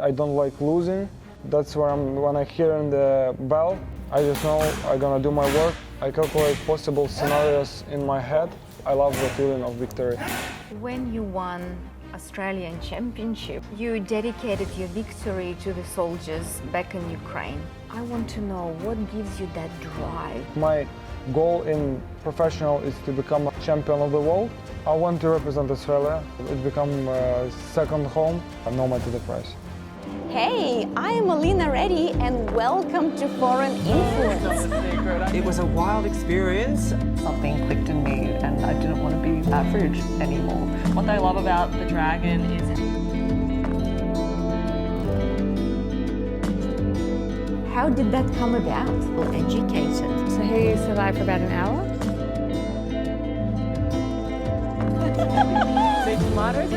I don't like losing. That's where when I hear the bell, I just know I'm gonna do my work. I calculate possible scenarios in my head. I love the feeling of victory. When you won Australian Championship, you dedicated your victory to the soldiers back in Ukraine. I want to know what gives you that drive. My goal in professional is to become a champion of the world. I want to represent Australia. It become a second home, no matter the price. Hey, I am Alina Reddy and welcome to Foreign Influence. It was a wild experience. Something clicked in me and I didn't want to be average anymore. What I love about the Dragon is How did that come about? Well, educated. So he survived for about an hour?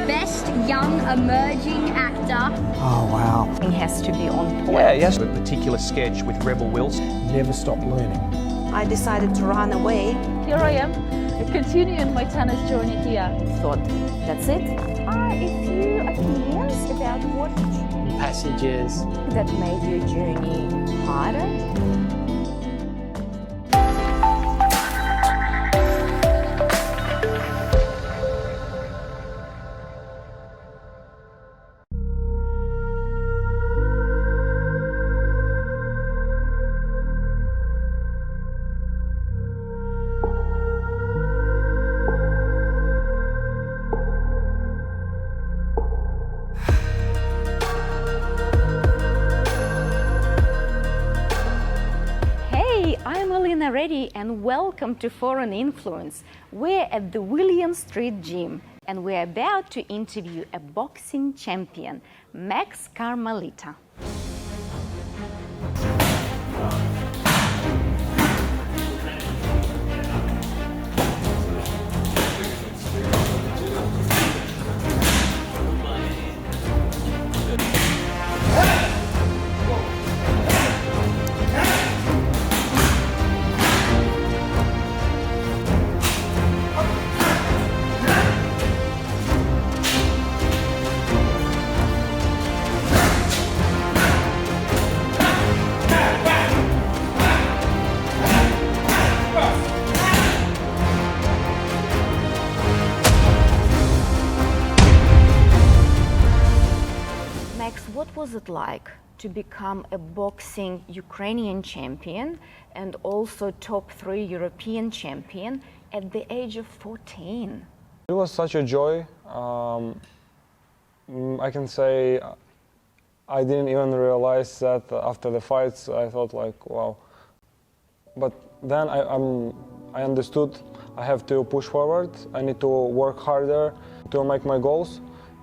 Best young emerging actor. Oh, wow. It has to be on point. Yeah, yes. A particular sketch with Rebel Wills. Never stop learning. I decided to run away. here I am, continuing my tennis journey here. Thought, that's it? A few opinions about what Passages. That made your journey harder? I'm Alina Reddy and welcome to Foreign Influence. We're at the William Street Gym and we're about to interview a boxing champion, Maks Karmalita. What was it like to become a boxing Ukrainian champion and also top 3 European champion at the age of 14? It was such a joy. I can say I didn't even realize that after the fights. I thought like, wow. But then I understood I have to push forward. I need to work harder to make my goals,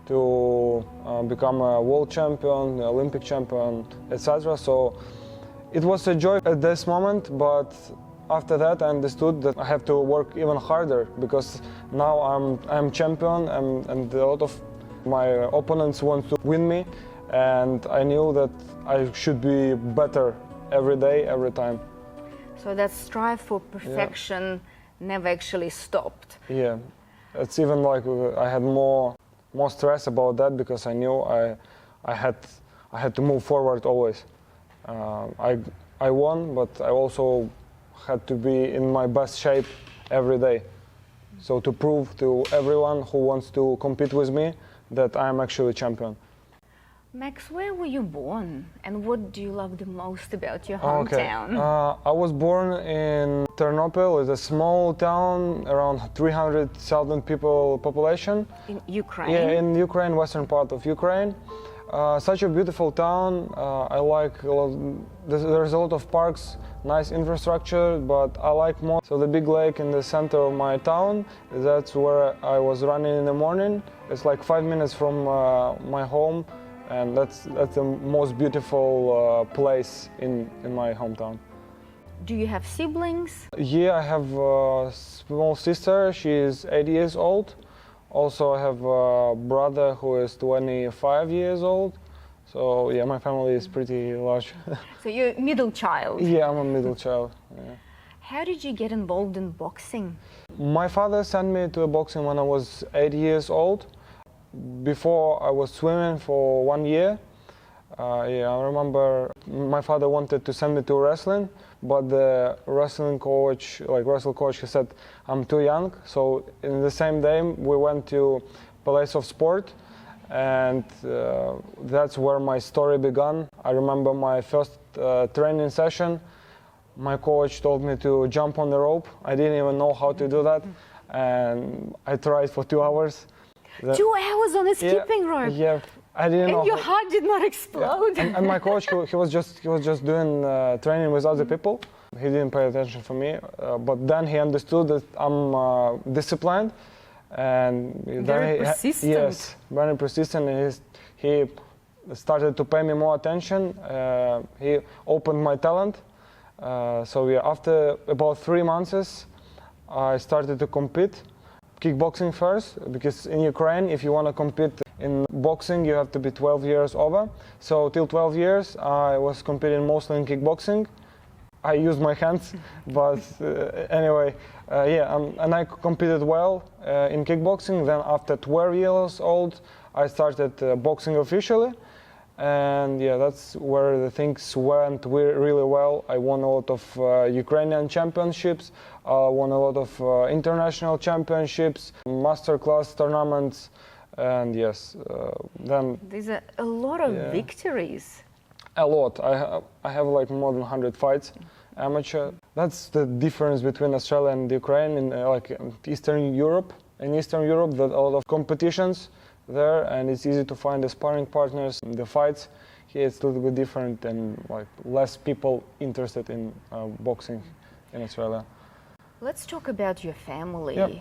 to become a world champion, Olympic champion, etc. So it was a joy at this moment, but after that I understood that I have to work even harder because now I'm champion and a lot of my opponents want to win me, and I knew that I should be better every day, every time. So that strive for perfection never actually stopped. Yeah, it's even like I had more stress about that because I knew I had to move forward always. I won, but I also had to be in my best shape every day. So to prove to everyone who wants to compete with me that I am actually champion. Maks, where were you born and what do you love the most about your hometown? Okay. I was born in Ternopil. It's a small town, around 300,000 people population. In Ukraine? Yeah, in Ukraine, western part of Ukraine. Such a beautiful town. I like there's a lot of parks, nice infrastructure, but I like more. So the big lake in the center of my town, that's where I was running in the morning. It's like 5 minutes from my home. And that's the most beautiful place in my hometown. Do you have siblings? Yeah, I have a small sister. She is 8 years old. Also, I have a brother who is 25 years old. So yeah, my family is pretty large. So you're a middle child? Yeah, I'm a middle child. Yeah. How did you get involved in boxing? My father sent me to boxing when I was 8 years old. Before I was swimming for 1 year, Yeah, I remember my father wanted to send me to wrestling, but the wrestling coach, he said I'm too young. So in the same day we went to place of sport, and that's where my story began. I remember my first training session. My coach told me to jump on the rope. I didn't even know how to do that, and I tried for 2 hours. 2 hours on a skipping rope. Yeah, I didn't know. And your heart did not explode. And my coach, he was just doing training with other people. He didn't pay attention for me, but then he understood that I'm disciplined, and Very persistent. Yes, very persistent. And he started to pay me more attention. He opened my talent. So yeah, after about 3 months, I started to compete. Kickboxing first, because in Ukraine, if you want to compete in boxing, you have to be 12 years over. So till 12 years, I was competing mostly in kickboxing. I used my hands, but anyway, and I competed well in kickboxing. Then after 12 years old, I started boxing officially. And yeah, that's where the things went really well. I won a lot of Ukrainian championships, won a lot of international championships, masterclass tournaments, and yes, then... There's a lot of victories. A lot. I have like more than 100 fights, amateur. That's the difference between Australia and Ukraine in Eastern Europe. In Eastern Europe, there's a lot of competitions there, and it's easy to find the sparring partners. The fights here it's a little bit different, and like less people interested in boxing in Australia. Let's talk about your family. Yep.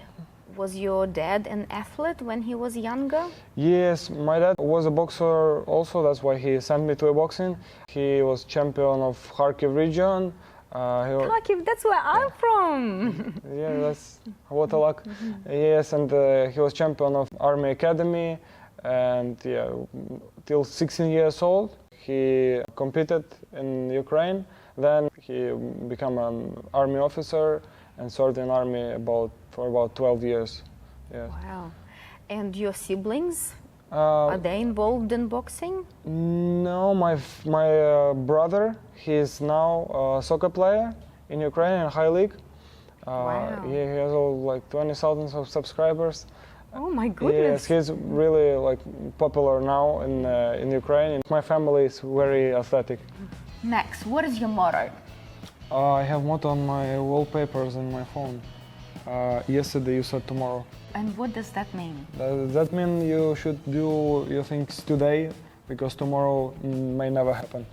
Was your dad an athlete when he was younger? Yes, my dad was a boxer also. That's why he sent me to boxing. He was champion of Kharkiv region. Kharkiv, that's where I'm from. Yeah, that's what a luck. Yes, and he was champion of Army Academy, and yeah, till 16 years old, he competed in Ukraine. Then he became an army officer and served in army for about 12 years. Yeah. Wow. And your siblings? Are they involved in boxing? No, my brother, he's now a soccer player in Ukraine in high league. Wow. He has like 20,000 of subscribers. Oh my goodness. Yes, he's really like popular now in Ukraine. And my family is very athletic. Max, what is your motto? I have motto on my wallpapers in my phone. Yesterday you said tomorrow. And what does that mean? That means you should do your things today, because tomorrow may never happen.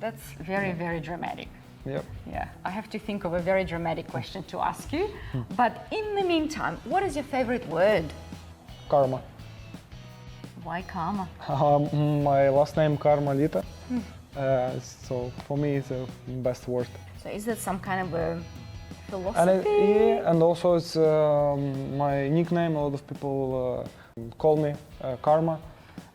That's very, very dramatic. Yep. Yeah, I have to think of a very dramatic question to ask you. But in the meantime, what is your favorite word? Karma. Why karma? My last name Karmalita. So for me it's the best word. So is that some kind of a philosophy? And also it's my nickname. A lot of people call me Karma.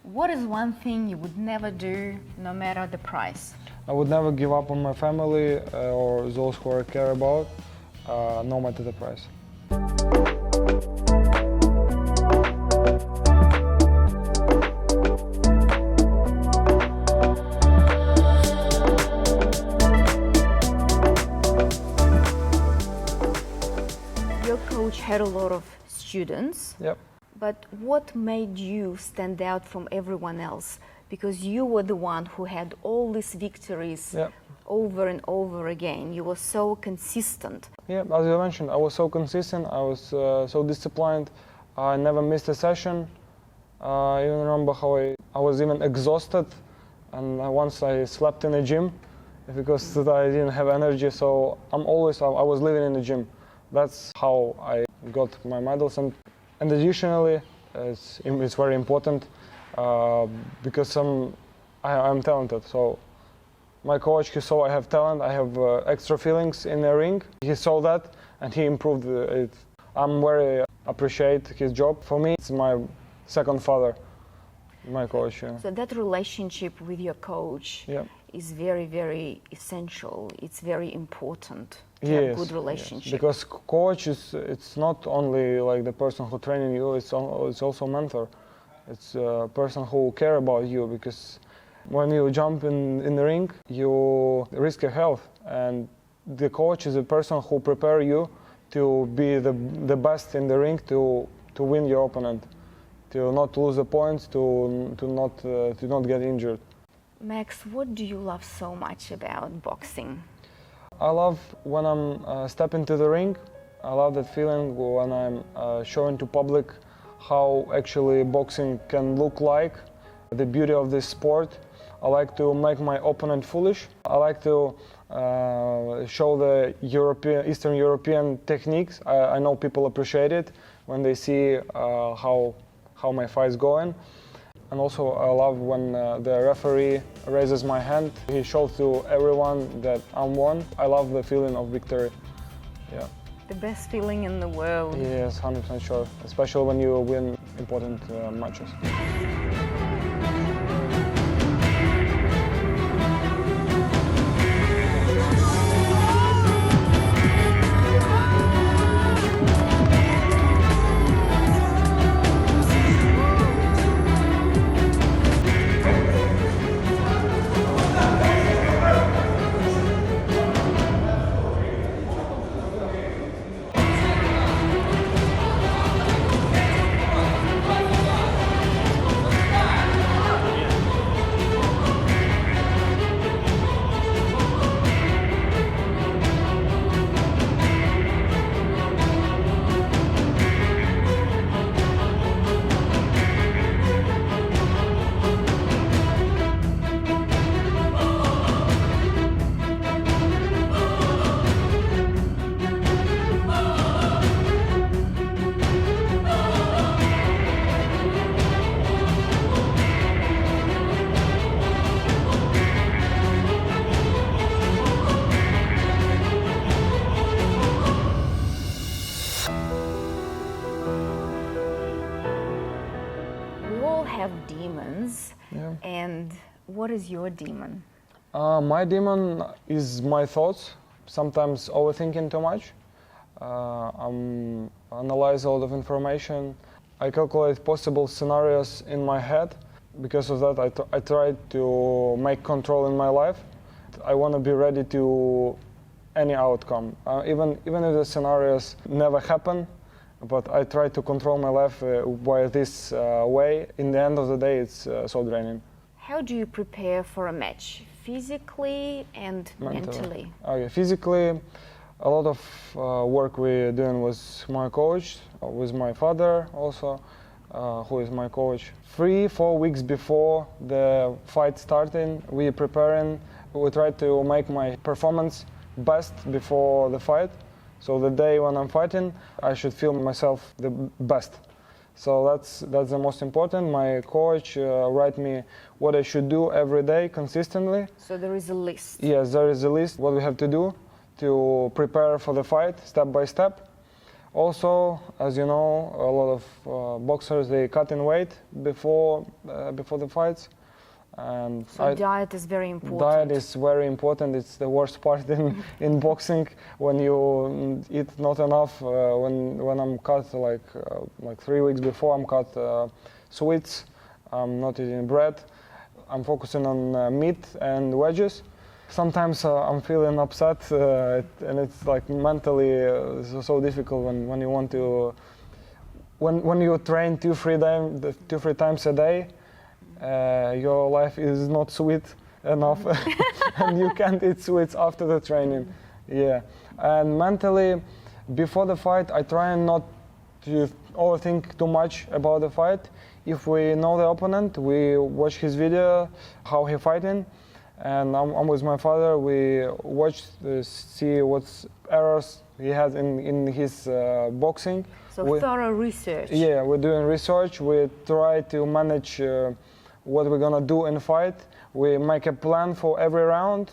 What is one thing you would never do, no matter the price? I would never give up on my family or those who I care about, no matter the price. Your coach had a lot of students. Yep. But what made you stand out from everyone else? Because you were the one who had all these victories over and over again. You were so consistent. Yeah, as you mentioned, I was so consistent. I was so disciplined. I never missed a session. I even remember how I was even exhausted. And once I slept in the gym because I didn't have energy. So I was living in the gym. That's how I got my medals. And additionally, it's very important because I'm talented. So my coach, he saw I have talent, I have extra feelings in the ring. He saw that and he improved it. I'm very appreciate his job. For me, it's my second father, my coach. Yeah. So that relationship with your coach is very, very essential. It's very important to have a good relationship. Yes. Because coach it's not only like the person who training you, it's also mentor. It's a person who care about you, because When you jump in the ring, you risk your health, and the coach is a person who prepare you to be the best in the ring to win your opponent, to not lose the points, to not get injured. Max, what do you love so much about boxing? I love when I'm step into the ring. I love that feeling when I'm showing to public how actually boxing can look like, the beauty of this sport. I like to make my opponent foolish. I like to show the Eastern European techniques. I know people appreciate it when they see how my fight's going. And also I love when the referee raises my hand. He shows to everyone that I'm won. I love the feeling of victory. Yeah. The best feeling in the world. Yes, 100% sure. Especially when you win important matches. Have demons, Yeah. and what is your demon? My demon is my thoughts, sometimes overthinking too much. I analyze a lot of information. I calculate possible scenarios in my head. Because of that, I try to make control in my life. I want to be ready to any outcome, even if the scenarios never happen. But I try to control my life by this way. In the end of the day, it's so draining. How do you prepare for a match, physically and mentally? Okay, physically, a lot of work we're doing with my coach, with my father also, who is my coach. 3-4 weeks before the fight starting, we preparing. We try to make my performance best before the fight. So the day when I'm fighting, I should feel myself the best. So that's the most important. My coach write me what I should do every day consistently. So there is a list. Yes, there is a list what we have to do to prepare for the fight step by step. Also, as you know, a lot of boxers, they cut in weight before the fights. And so diet is very important. Diet is very important. It's the worst part in boxing when you eat not enough. When I'm cut like 3 weeks before, I'm cut sweets. I'm not eating bread. I'm focusing on meat and veggies. Sometimes I'm feeling upset, and it's like mentally so difficult when you want to. When you train 2-3 times a day. Your life is not sweet enough and you can't eat sweets after the training. Yeah. And mentally, before the fight, I try not to overthink too much about the fight. If we know the opponent, we watch his video, how he fighting, and I'm with my father. We watch, see what errors he has in his boxing. So thorough research. Yeah, we're doing research. We try to manage what we're gonna do in fight. We make a plan for every round,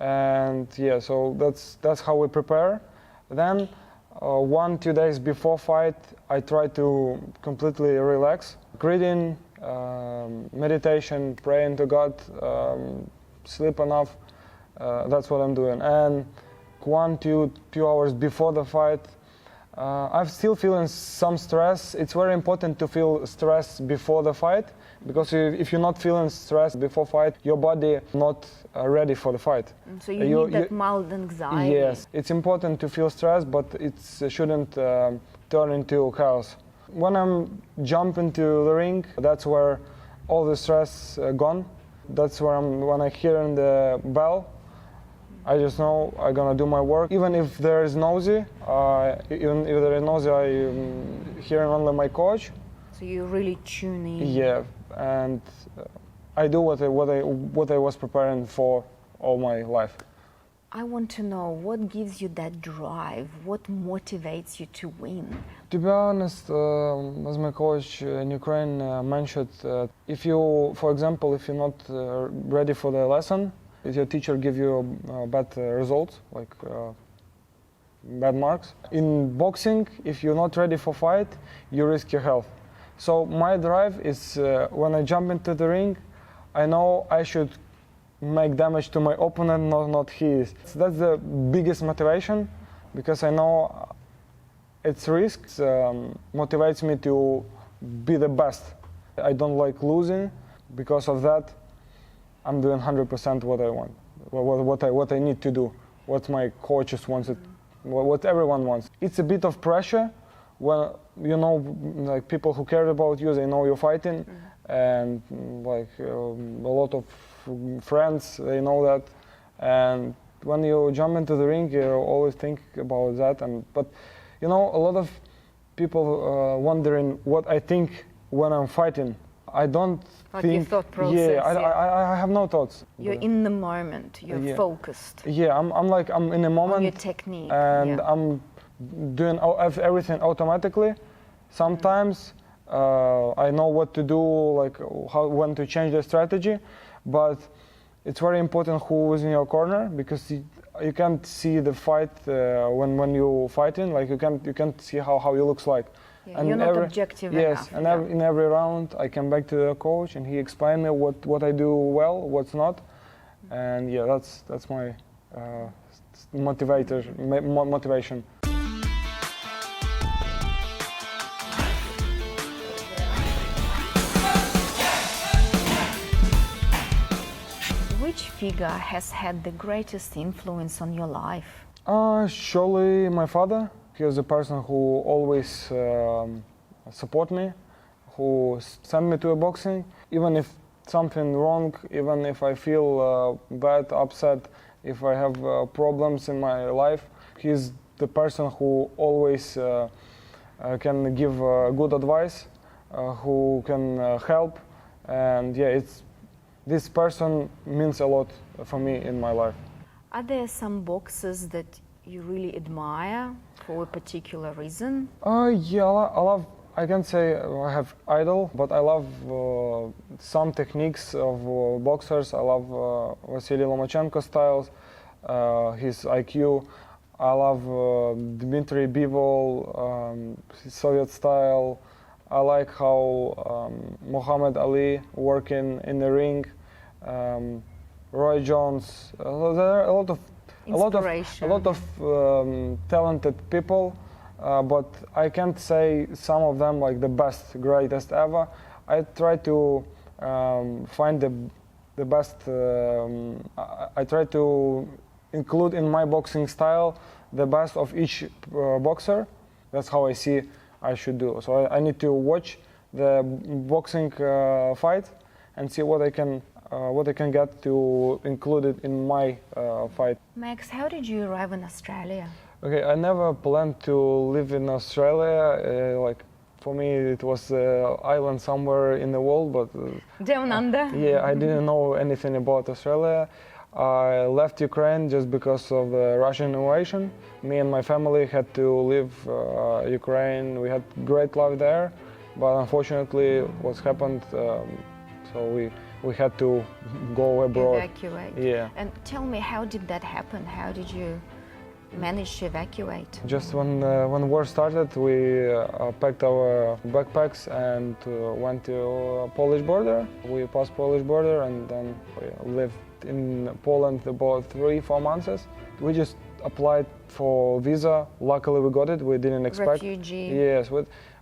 and yeah, so that's how we prepare. Then 1-2 days before fight, I try to completely relax. Reading, meditation, praying to God, sleep enough. That's what I'm doing. And 1-2 hours before the fight, I'm still feeling some stress. It's very important to feel stress before the fight Because if you're not feeling stressed before fight, your body not ready for the fight. So you need that mild anxiety. Yes, it's important to feel stressed, but it shouldn't turn into chaos. When I'm jumping into the ring, that's where all the stress gone. That's where when I hear the bell, I just know I'm gonna do my work. Even if there is nausea, even if there is nausea, I'm hearing only my coach. So you really tune in. Yeah, and I do what I was preparing for all my life. I want to know what gives you that drive, what motivates you to win? To be honest, as my coach in Ukraine mentioned, if you, for example, if you're not ready for the lesson, if your teacher give you bad results, like bad marks. In boxing, if you're not ready for fight, you risk your health. So my drive is when I jump into the ring, I know I should make damage to my opponent, not his. So that's the biggest motivation, because I know it's risks motivates me to be the best. I don't like losing. Because of that, I'm doing 100% what I want, what I need to do, what my coaches want, what everyone wants. It's a bit of pressure when you know, like people who care about you, they know you're fighting, and like a lot of friends, they know that. And when you jump into the ring, you always think about that. But you know, a lot of people wondering what I think when I'm fighting. I don't think. Your thought process. Yeah, I have no thoughts. You're in the moment. You're focused. Yeah, I'm in the moment. On your technique. And I'm doing everything automatically. Sometimes I know what to do, like when to change the strategy, but it's very important who is in your corner, because you can't see the fight when you're fighting. Like you can't see how you looks like. Yeah, and you're not objective enough. Yes, and in every round I come back to the coach and he explains me what I do well, what's not, and yeah, that's my motivation. Which figure has had the greatest influence on your life? Surely my father. He was a person who always support me, who sent me to a boxing, even if something wrong, even if I feel bad, upset, if I have problems in my life. He's the person who always can give good advice, who can help, and yeah, this person means a lot for me in my life. Are there some boxers that you really admire for a particular reason? Yeah, I can say I have idol, but I love some techniques of boxers. I love Vasily Lomachenko styles, his IQ. I love Dmitry Bivol, his Soviet style. I like how Muhammad Ali working in the ring, Roy Jones. There are a lot of talented people, but I can't say some of them like the best, greatest ever. I try to find the best. I try to include in my boxing style the best of each boxer. That's how I see I should do. So I need to watch the boxing fight and see what I can get to include it in my fight. Max, how did you arrive in Australia? Okay, I never planned to live in Australia. Like for me, it was an island somewhere in the world, but down under. Yeah, I didn't know anything about Australia. I left Ukraine just because of the Russian invasion. Me and my family had to leave Ukraine. We had great life there, but unfortunately, what happened? So we had to go abroad. Evacuate. Yeah. And tell me, how did that happen? How did you manage to evacuate? Just when war started, we packed our backpacks and went to Polish border. We passed Polish border and then we lived in Poland about 3-4 months. We just applied for visa. Luckily we got it. We didn't expect. Refugee. Yes,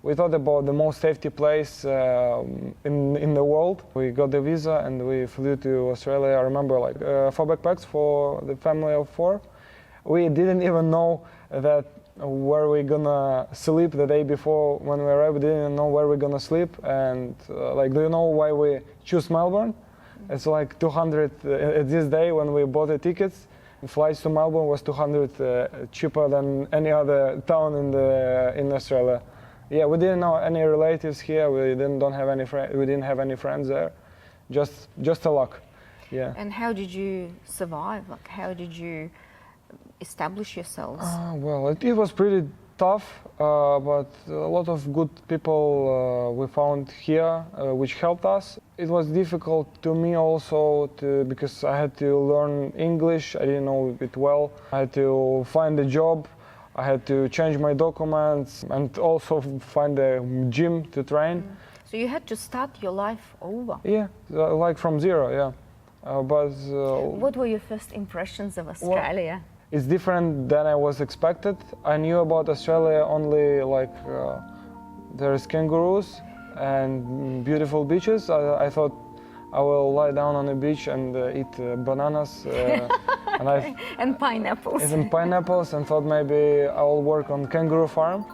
We thought about the most safety place in the world. We got the visa and we flew to Australia. I remember 4 backpacks for the family of 4. We didn't even know that where we're gonna sleep the day before when we arrived. We didn't know where we're gonna sleep. And do you know why we choose Melbourne? It's like 200 at this day when we bought the tickets. Flights to Melbourne was 200 cheaper than any other town in Australia. Yeah, we didn't know any relatives here. We didn't have any friends there. Just a luck. Yeah. And how did you survive? How did you establish yourselves? Well, it was pretty tough, but a lot of good people we found here, which helped us. It was difficult to me also because I had to learn English. I didn't know it well. I had to find a job. I had to change my documents and also find a gym to train. So you had to start your life over? Yeah, like from zero, yeah. What were your first impressions of Australia? It's different than I was expected. I knew about Australia only there's kangaroos and beautiful beaches. I thought I will lie down on the beach and eat bananas and pineapples. And pineapples, and thought maybe I will work on kangaroo farm.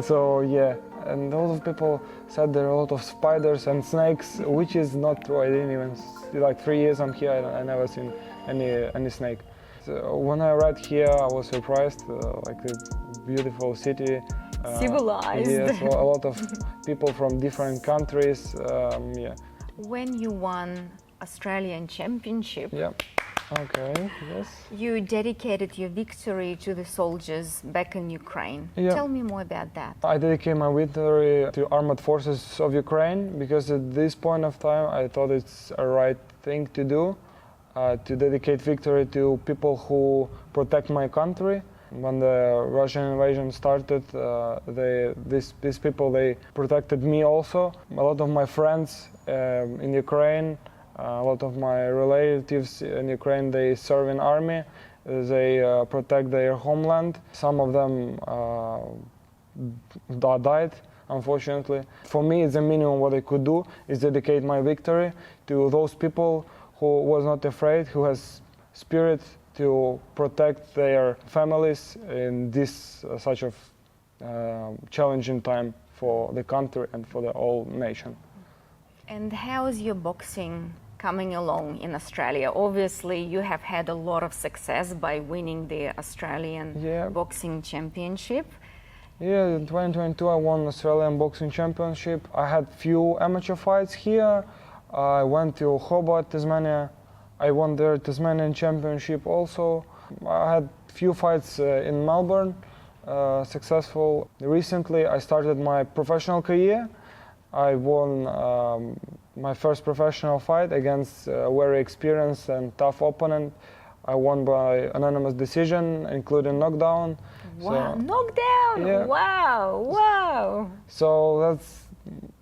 So yeah, and a lot of people said there are a lot of spiders and snakes, which is not true. I didn't even 3 years I'm here. I never seen any snake. So when I arrived here, I was surprised. A beautiful city. Civilized. Yes, a lot of people from different countries. Yeah. When you won Australian Championship, yeah. Okay, yes. You dedicated your victory to the soldiers back in Ukraine. Yeah. Tell me more about that. I dedicate my victory to Armed Forces of Ukraine because at this point of time I thought it's a right thing to do, to dedicate victory to people who protect my country. When the Russian invasion started, these people, they protected me also. A lot of my friends in Ukraine, a lot of my relatives in Ukraine, they serve in army. They protect their homeland. Some of them died, unfortunately. For me, it's the minimum what I could do is dedicate my victory to those people who was not afraid, who has spirit to protect their families in this such a challenging time for the country and for the whole nation. And how is your boxing coming along in Australia? Obviously, you have had a lot of success by winning the Australian Boxing Championship. Yeah, in 2022 I won Australian Boxing Championship. I had few amateur fights here. I went to Hobart, Tasmania. I won their Tasmanian Championship also. I had few fights in Melbourne, successful. Recently I started my professional career. I won my first professional fight against a very experienced and tough opponent. I won by unanimous decision, including knockdown. Wow, knockdown! Yeah. Wow, wow! So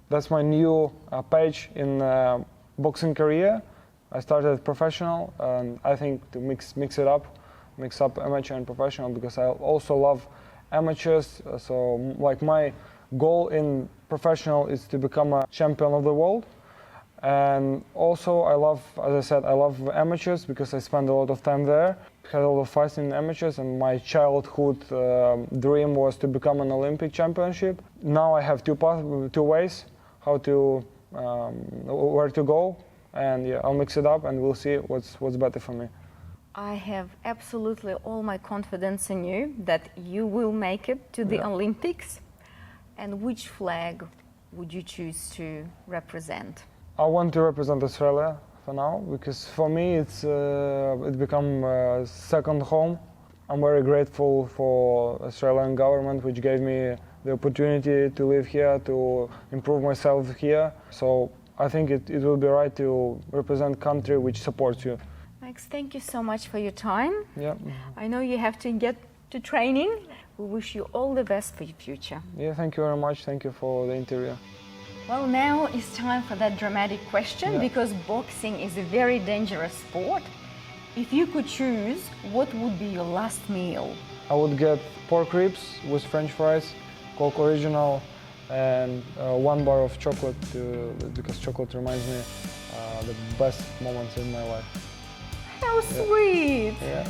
that's my new page in boxing career. I started professional, and I think to mix up amateur and professional, because I also love amateurs. So my goal in professional is to become a champion of the world. And also I love, as I said, I love amateurs because I spend a lot of time there. Had a lot of fights in amateurs, and my childhood dream was to become an Olympic championship. Now I have two ways how to where to go, and yeah, I'll mix it up and we'll see what's better for me. I have absolutely all my confidence in you that you will make it to the Olympics. And which flag would you choose to represent? I want to represent Australia for now, because for me it's become a second home. I'm very grateful for Australian government, which gave me the opportunity to live here, to improve myself here. So I think it will be right to represent country which supports you. Max, thank you so much for your time. Yeah. I know you have to get to training. We wish you all the best for your future. Yeah, thank you very much. Thank you for the interview. Well, now it's time for that dramatic question, because boxing is a very dangerous sport. If you could choose, what would be your last meal? I would get pork ribs with French fries Coke Original, and 1 bar of chocolate because chocolate reminds me the best moments in my life. How sweet! Yeah.